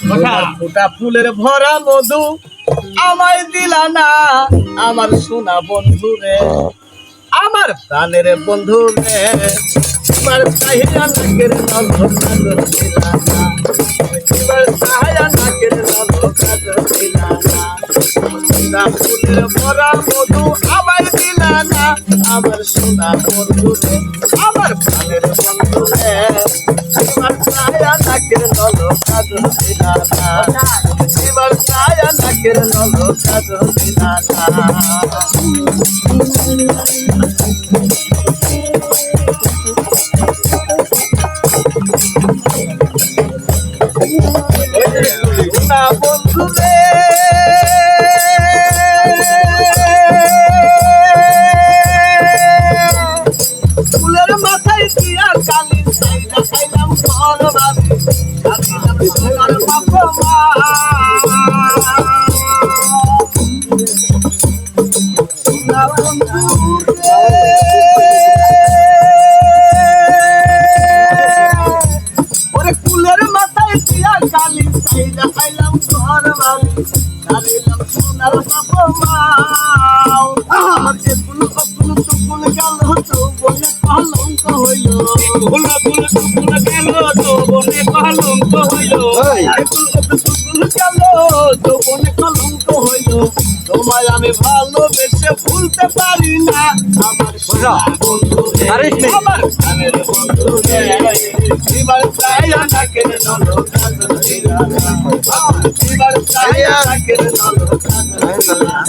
ফোটা ফুলের ভরা মধু আমায় দিলা না আমার সোনা বন্ধু রে, আমার প্রাণের বন্ধু রে। এবার চাহিয়া নাকের নলক কাজল দিলা না, এবার চাহিয়া নাকের নলক কাজল দিলা না। ফোটা ফুলের ভরা মধু আমায় দিলা না আমার সোনা বন্ধু রে, আমার প্রাণের বন্ধু রে। এবার চাহিয়া নাকের নলক কাজল দিলা না, এবার চাহিয়া নাকের নলক কাজল দিলা না। না বন্ধু রে, ফুলের মাথায় দিয়া কালি চাইনা খাইলাম ঘর বাড়ি, কাঁদিলাম সোনার বাবা মা। না বন্ধু রে, ওরে ফুলের মাথায় দিয়া কালি চাইনা খাইলাম ঘর বাড়ি, কাঁদিলাম সোনার বাবা মা। আমার যে ফুল ফুল টুকুল গেল তো বলে কলঙ্ক হইল, ফুল ফুল টুকুল গেল তো বলে কলঙ্ক হইল, টুকুল গেল তো বলে কলঙ্ক হইল। তোমায় আমি ভালোবেসে ভুলতে পারি না আমার সোনা বন্ধু রে, আমার প্রাণের বন্ধু রে। এবার চাইয়া নাকের নলক কাজল দিলা না, এবার চাইয়া নাকের নলক কাজল দিলা না।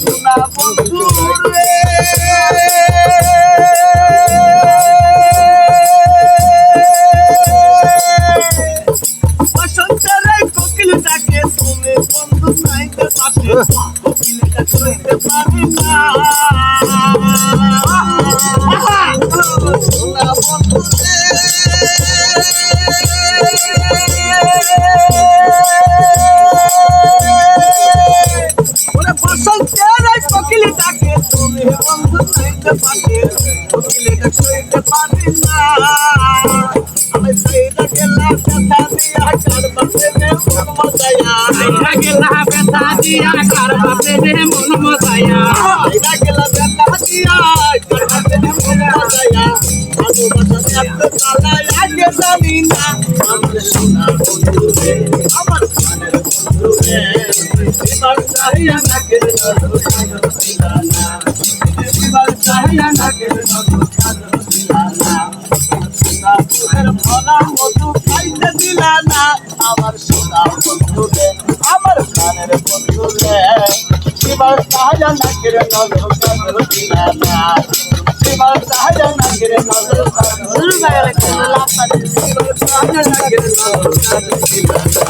সোনা বন্ধু রে, বসন্তের এই কোকিল ডাকে তুমি বন্ধু নাইতে পাশে, কোকিলটা কইতে পারি না। সোনা বন্ধু রে, ওরে বসন্তের এই কোকিল ডাকে তুমি বন্ধু নাইতে পাশে, কোকিলটা কইতে পারি না। আমি সেইটা গেলা ব্যথা দিয়া কার বাপে রে মন মজায়া, সেইটা গেলা ব্যথা দিয়া কার বাপে রে মন মজায়া, সেইটা গেলা ব্যথা দিয়া কার বাপে রে মন মজায়া। ভালোবাসা এত চালায় আগে জানি না আমার সোনা বন্ধু রে, আমার প্রাণের বন্ধু রে। এবার চাহিয়া নাকের নলক কাজল দিলা না, এবার চাহিয়া নাকের নলক কাজল দিলা না। সোনা ফুলের ভরা মধু খাইতে দিলা না আমার সোনা বন্ধু রে, আমার প্রাণের বন্ধু রে। এবার চাহিয়া নাকের নলক কাজল দিলা না, এবার চাহিয়া নাকের নলক কাজল দিলা না, এবার চাহিয়া নাকের নলক কাজল দিলা না,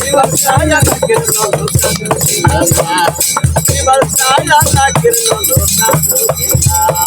এবার চাহিয়া নাকের নলক কাজল দিলা না, এবার চাহিয়া নাকের নলক কাজল দিলা না।